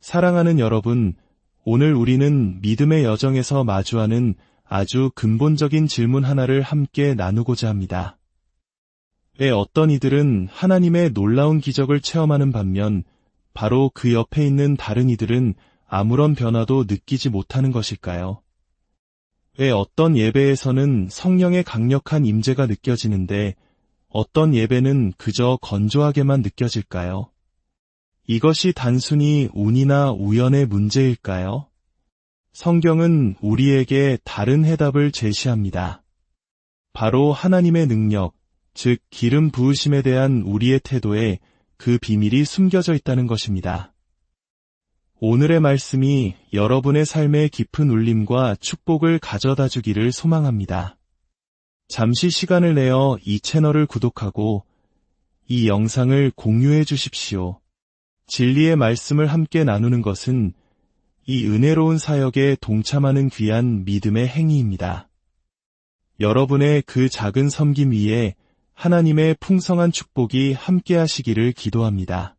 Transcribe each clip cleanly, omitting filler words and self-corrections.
사랑하는 여러분, 오늘 우리는 믿음의 여정에서 마주하는 아주 근본적인 질문 하나를 함께 나누고자 합니다. 왜 어떤 이들은 하나님의 놀라운 기적을 체험하는 반면 바로 그 옆에 있는 다른 이들은 아무런 변화도 느끼지 못하는 것일까요? 왜 어떤 예배에서는 성령의 강력한 임재가 느껴지는데 어떤 예배는 그저 건조하게만 느껴질까요? 이것이 단순히 운이나 우연의 문제일까요? 성경은 우리에게 다른 해답을 제시합니다. 바로 하나님의 능력, 즉 기름 부으심에 대한 우리의 태도에 그 비밀이 숨겨져 있다는 것입니다. 오늘의 말씀이 여러분의 삶에 깊은 울림과 축복을 가져다 주기를 소망합니다. 잠시 시간을 내어 이 채널을 구독하고 이 영상을 공유해 주십시오. 진리의 말씀을 함께 나누는 것은 이 은혜로운 사역에 동참하는 귀한 믿음의 행위입니다. 여러분의 그 작은 섬김 위에 하나님의 풍성한 축복이 함께 하시기를 기도합니다.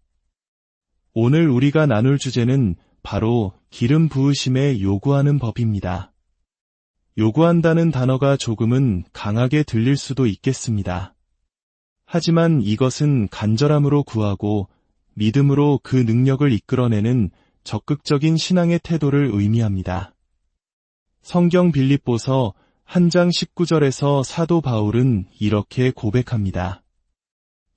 오늘 우리가 나눌 주제는 바로 기름 부으심에 요구하는 법입니다. 요구한다는 단어가 조금은 강하게 들릴 수도 있겠습니다. 하지만 이것은 간절함으로 구하고 믿음으로 그 능력을 이끌어내는 적극적인 신앙의 태도를 의미합니다. 성경 빌립보서 1장 19절에서 사도 바울은 이렇게 고백합니다.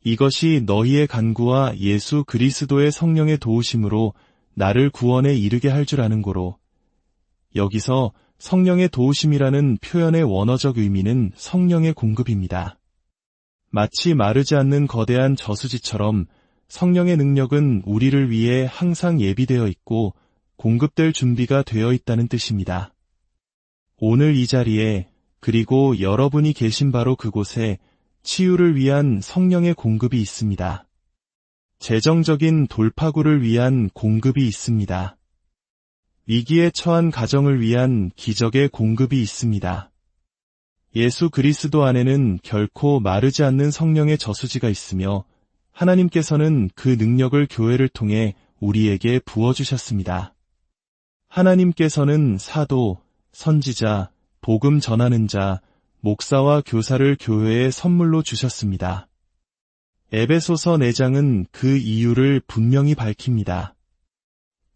이것이 너희의 간구와 예수 그리스도의 성령의 도우심으로 나를 구원에 이르게 할 줄 아는 고로. 여기서 성령의 도우심이라는 표현의 원어적 의미는 성령의 공급입니다. 마치 마르지 않는 거대한 저수지처럼 성령의 능력은 우리를 위해 항상 예비되어 있고 공급될 준비가 되어 있다는 뜻입니다. 오늘 이 자리에 그리고 여러분이 계신 바로 그곳에 치유를 위한 성령의 공급이 있습니다. 재정적인 돌파구를 위한 공급이 있습니다. 위기에 처한 가정을 위한 기적의 공급이 있습니다. 예수 그리스도 안에는 결코 마르지 않는 성령의 저수지가 있으며 하나님께서는 그 능력을 교회를 통해 우리에게 부어주셨습니다. 하나님께서는 사도, 선지자, 복음 전하는 자, 목사와 교사를 교회에 선물로 주셨습니다. 에베소서 4장은 그 이유를 분명히 밝힙니다.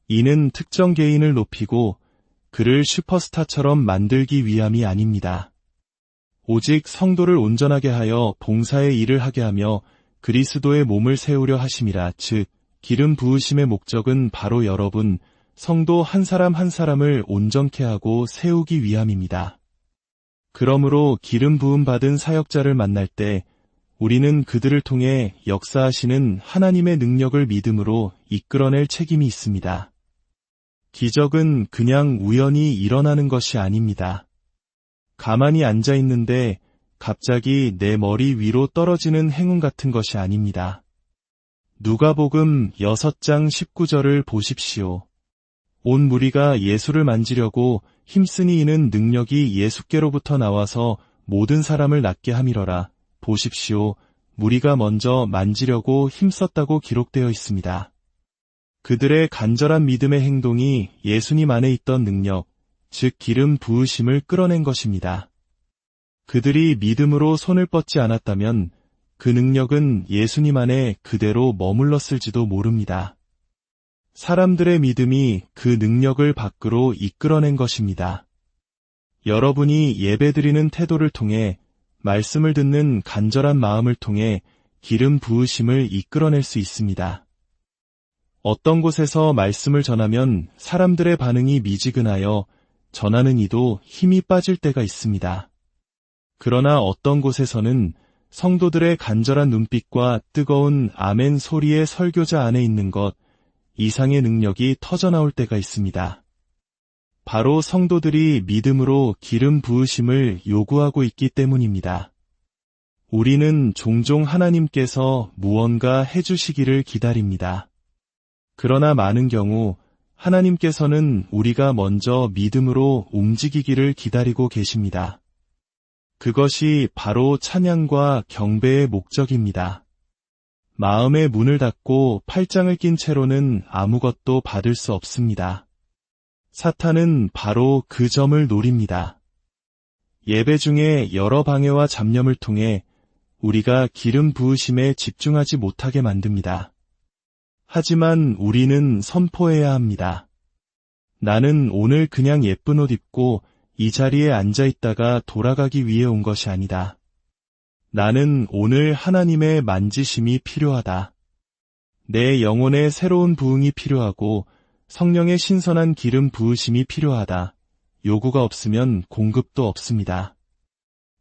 이는 특정 개인을 높이고 그를 슈퍼스타처럼 만들기 위함이 아닙니다. 오직 성도를 온전하게 하여 봉사의 일을 하게 하며 그리스도의 몸을 세우려 하심이라. 즉 기름 부으심의 목적은 바로 여러분, 성도 한 사람 한 사람을 온전케 하고 세우기 위함입니다. 그러므로 기름 부음 받은 사역자를 만날 때 우리는 그들을 통해 역사하시는 하나님의 능력을 믿음으로 이끌어낼 책임이 있습니다. 기적은 그냥 우연히 일어나는 것이 아닙니다. 가만히 앉아 있는데 갑자기 내 머리 위로 떨어지는 행운 같은 것이 아닙니다. 누가복음 6장 19절을 보십시오. 온 무리가 예수를 만지려고 힘쓰니 이는 능력이 예수께로부터 나와서 모든 사람을 낫게 함이러라. 보십시오. 무리가 먼저 만지려고 힘썼다고 기록되어 있습니다. 그들의 간절한 믿음의 행동이 예수님 안에 있던 능력, 즉 기름 부으심을 끌어낸 것입니다. 그들이 믿음으로 손을 뻗지 않았다면 그 능력은 예수님 안에 그대로 머물렀을지도 모릅니다. 사람들의 믿음이 그 능력을 밖으로 이끌어낸 것입니다. 여러분이 예배드리는 태도를 통해 말씀을 듣는 간절한 마음을 통해 기름 부으심을 이끌어낼 수 있습니다. 어떤 곳에서 말씀을 전하면 사람들의 반응이 미지근하여 전하는 이도 힘이 빠질 때가 있습니다. 그러나 어떤 곳에서는 성도들의 간절한 눈빛과 뜨거운 아멘 소리의 설교자 안에 있는 것 이상의 능력이 터져나올 때가 있습니다. 바로 성도들이 믿음으로 기름 부으심을 요구하고 있기 때문입니다. 우리는 종종 하나님께서 무언가 해주시기를 기다립니다. 그러나 많은 경우 하나님께서는 우리가 먼저 믿음으로 움직이기를 기다리고 계십니다. 그것이 바로 찬양과 경배의 목적입니다. 마음의 문을 닫고 팔짱을 낀 채로는 아무것도 받을 수 없습니다. 사탄은 바로 그 점을 노립니다. 예배 중에 여러 방해와 잡념을 통해 우리가 기름 부으심에 집중하지 못하게 만듭니다. 하지만 우리는 선포해야 합니다. 나는 오늘 그냥 예쁜 옷 입고 이 자리에 앉아 있다가 돌아가기 위해 온 것이 아니다. 나는 오늘 하나님의 만지심이 필요하다. 내 영혼에 새로운 부흥이 필요하고 성령의 신선한 기름 부으심이 필요하다. 요구가 없으면 공급도 없습니다.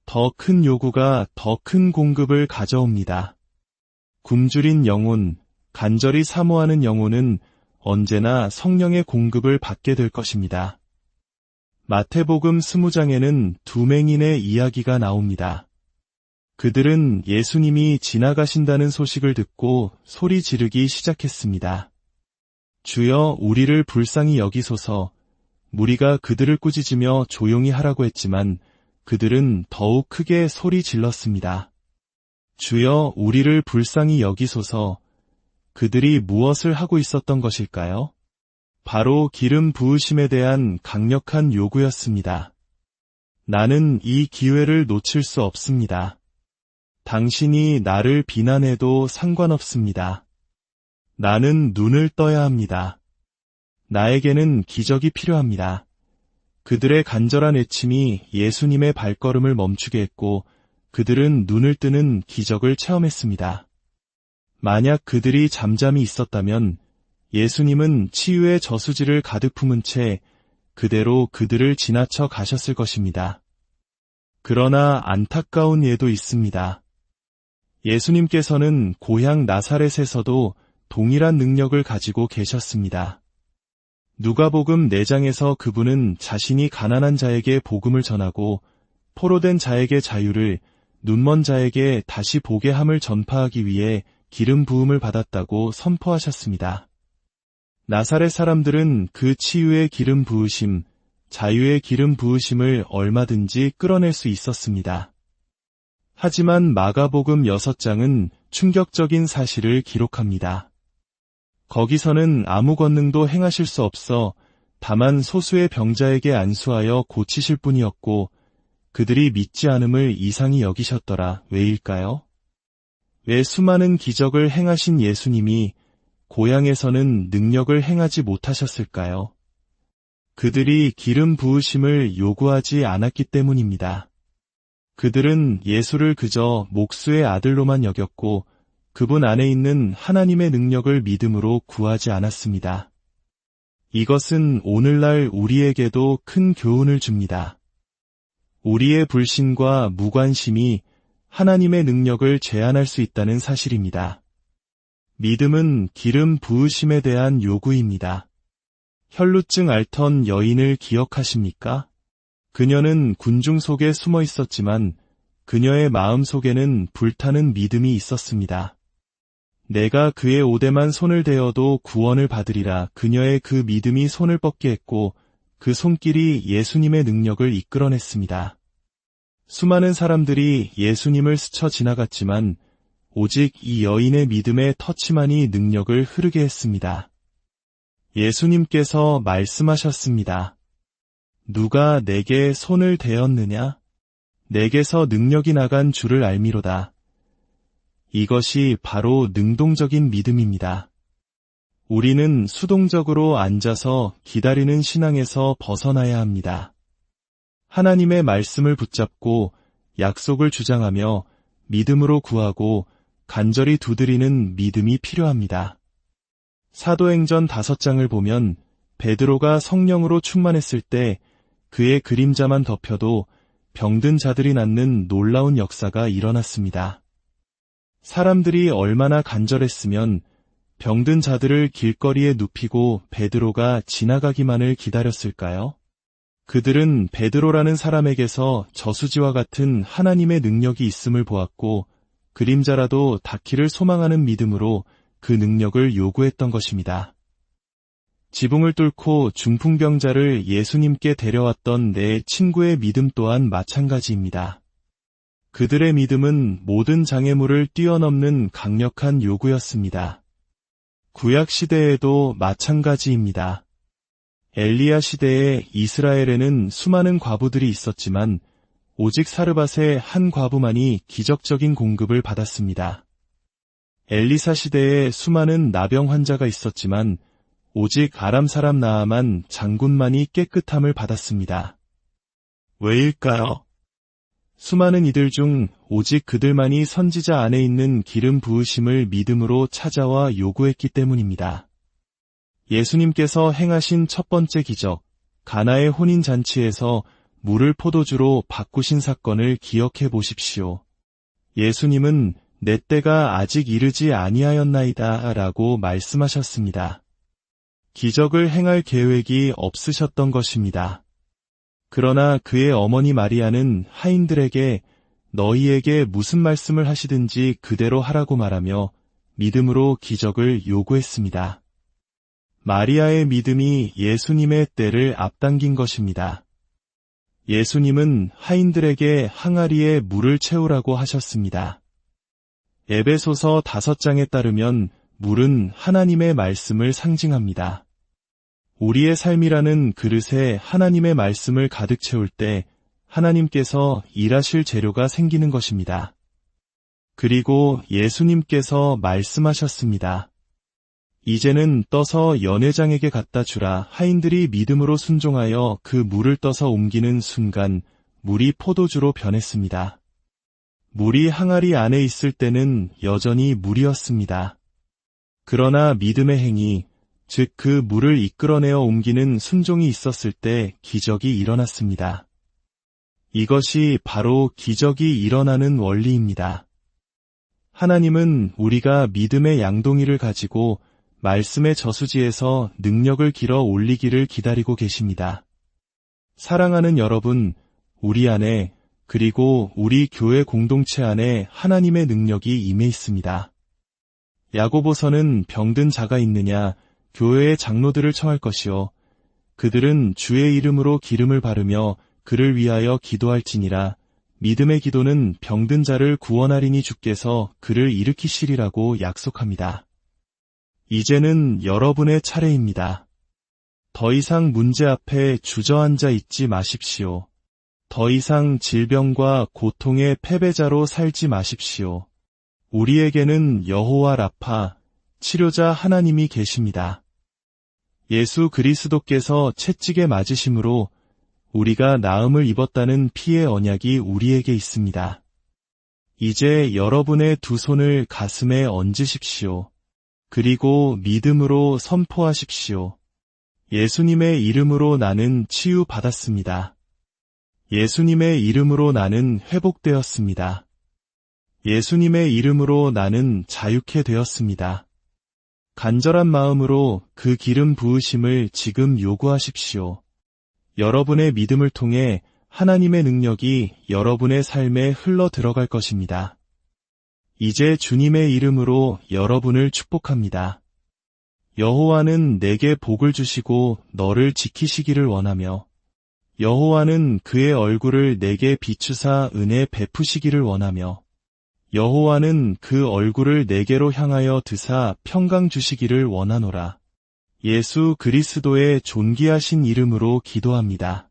더 큰 요구가 더 큰 공급을 가져옵니다. 굶주린 영혼, 간절히 사모하는 영혼은 언제나 성령의 공급을 받게 될 것입니다. 마태복음 20장에는 두 맹인의 이야기가 나옵니다. 그들은 예수님이 지나가신다는 소식을 듣고 소리 지르기 시작했습니다. 주여, 우리를 불쌍히 여기소서. 무리가 그들을 꾸짖으며 조용히 하라고 했지만 그들은 더욱 크게 소리 질렀습니다. 주여, 우리를 불쌍히 여기소서. 그들이 무엇을 하고 있었던 것일까요? 바로 기름 부으심에 대한 강력한 요구였습니다. 나는 이 기회를 놓칠 수 없습니다. 당신이 나를 비난해도 상관없습니다. 나는 눈을 떠야 합니다. 나에게는 기적이 필요합니다. 그들의 간절한 애침이 예수님의 발걸음을 멈추게 했고 그들은 눈을 뜨는 기적을 체험했습니다. 만약 그들이 잠잠히 있었다면 예수님은 치유의 저수지를 가득 품은 채 그대로 그들을 지나쳐 가셨을 것입니다. 그러나 안타까운 예도 있습니다. 예수님께서는 고향 나사렛에서도 동일한 능력을 가지고 계셨습니다. 누가복음 4장에서 그분은 자신이 가난한 자에게 복음을 전하고 포로된 자에게 자유를, 눈먼 자에게 다시 보게 함을 전파하기 위해 기름 부음을 받았다고 선포하셨습니다. 나사렛 사람들은 그 치유의 기름 부으심, 자유의 기름 부으심을 얼마든지 끌어낼 수 있었습니다. 하지만 마가복음 6장은 충격적인 사실을 기록합니다. 거기서는 아무 권능도 행하실 수 없어 다만 소수의 병자에게 안수하여 고치실 뿐이었고 그들이 믿지 않음을 이상히 여기셨더라. 왜일까요? 왜 수많은 기적을 행하신 예수님이 고향에서는 능력을 행하지 못하셨을까요? 그들이 기름 부으심을 요구하지 않았기 때문입니다. 그들은 예수를 그저 목수의 아들로만 여겼고 그분 안에 있는 하나님의 능력을 믿음으로 구하지 않았습니다. 이것은 오늘날 우리에게도 큰 교훈을 줍니다. 우리의 불신과 무관심이 하나님의 능력을 제한할 수 있다는 사실입니다. 믿음은 기름 부으심에 대한 요구입니다. 혈루증 앓던 여인을 기억하십니까? 그녀는 군중 속에 숨어 있었지만 그녀의 마음 속에는 불타는 믿음이 있었습니다. 내가 그의 오대만 손을 대어도 구원을 받으리라. 그녀의 그 믿음이 손을 뻗게 했고 그 손길이 예수님의 능력을 이끌어냈습니다. 수많은 사람들이 예수님을 스쳐 지나갔지만 오직 이 여인의 믿음의 터치만이 능력을 흐르게 했습니다. 예수님께서 말씀하셨습니다. 누가 내게 손을 대었느냐? 내게서 능력이 나간 줄을 알미로다. 이것이 바로 능동적인 믿음입니다. 우리는 수동적으로 앉아서 기다리는 신앙에서 벗어나야 합니다. 하나님의 말씀을 붙잡고 약속을 주장하며 믿음으로 구하고 간절히 두드리는 믿음이 필요합니다. 사도행전 5장을 보면 베드로가 성령으로 충만했을 때 그의 그림자만 덮여도 병든 자들이 낫는 놀라운 역사가 일어났습니다. 사람들이 얼마나 간절했으면 병든 자들을 길거리에 눕히고 베드로가 지나가기만을 기다렸을까요? 그들은 베드로라는 사람에게서 저수지와 같은 하나님의 능력이 있음을 보았고 그림자라도 닿기를 소망하는 믿음으로 그 능력을 요구했던 것입니다. 지붕을 뚫고 중풍병자를 예수님께 데려왔던 내 친구의 믿음 또한 마찬가지입니다. 그들의 믿음은 모든 장애물을 뛰어넘는 강력한 요구였습니다. 구약 시대에도 마찬가지입니다. 엘리야 시대에 이스라엘에는 수많은 과부들이 있었지만 오직 사르밧의 한 과부만이 기적적인 공급을 받았습니다. 엘리사 시대에 수많은 나병 환자가 있었지만 오직 아람 사람 나아만 장군만이 깨끗함을 받았습니다. 왜일까요? 수많은 이들 중 오직 그들만이 선지자 안에 있는 기름 부으심을 믿음으로 찾아와 요구했기 때문입니다. 예수님께서 행하신 첫 번째 기적, 가나의 혼인잔치에서 물을 포도주로 바꾸신 사건을 기억해 보십시오. 예수님은 내 때가 아직 이르지 아니하였나이다 라고 말씀하셨습니다. 기적을 행할 계획이 없으셨던 것입니다. 그러나 그의 어머니 마리아는 하인들에게 너희에게 무슨 말씀을 하시든지 그대로 하라고 말하며 믿음으로 기적을 요구했습니다. 마리아의 믿음이 예수님의 때를 앞당긴 것입니다. 예수님은 하인들에게 항아리에 물을 채우라고 하셨습니다. 에베소서 5장에 따르면 물은 하나님의 말씀을 상징합니다. 우리의 삶이라는 그릇에 하나님의 말씀을 가득 채울 때 하나님께서 일하실 재료가 생기는 것입니다. 그리고 예수님께서 말씀하셨습니다. 이제는 떠서 연회장에게 갖다 주라. 하인들이 믿음으로 순종하여 그 물을 떠서 옮기는 순간 물이 포도주로 변했습니다. 물이 항아리 안에 있을 때는 여전히 물이었습니다. 그러나 믿음의 행위, 즉 그 물을 이끌어내어 옮기는 순종이 있었을 때 기적이 일어났습니다. 이것이 바로 기적이 일어나는 원리입니다. 하나님은 우리가 믿음의 양동이를 가지고 말씀의 저수지에서 능력을 길어 올리기를 기다리고 계십니다. 사랑하는 여러분, 우리 안에 그리고 우리 교회 공동체 안에 하나님의 능력이 임해 있습니다. 야고보서는 병든 자가 있느냐 교회의 장로들을 청할 것이요 그들은 주의 이름으로 기름을 바르며 그를 위하여 기도할지니라. 믿음의 기도는 병든 자를 구원하리니 주께서 그를 일으키시리라고 약속합니다. 이제는 여러분의 차례입니다. 더 이상 문제 앞에 주저앉아 있지 마십시오. 더 이상 질병과 고통의 패배자로 살지 마십시오. 우리에게는 여호와 라파, 치료자 하나님이 계십니다. 예수 그리스도께서 채찍에 맞으심으로 우리가 나음을 입었다는 피의 언약이 우리에게 있습니다. 이제 여러분의 두 손을 가슴에 얹으십시오. 그리고 믿음으로 선포하십시오. 예수님의 이름으로 나는 치유받았습니다. 예수님의 이름으로 나는 회복되었습니다. 예수님의 이름으로 나는 자유케 되었습니다. 간절한 마음으로 그 기름 부으심을 지금 요구하십시오. 여러분의 믿음을 통해 하나님의 능력이 여러분의 삶에 흘러 들어갈 것입니다. 이제 주님의 이름으로 여러분을 축복합니다. 여호와는 내게 복을 주시고 너를 지키시기를 원하며 여호와는 그의 얼굴을 내게 비추사 은혜 베푸시기를 원하며 여호와는 그 얼굴을 내게로 향하여 드사 평강 주시기를 원하노라. 예수 그리스도의 존귀하신 이름으로 기도합니다.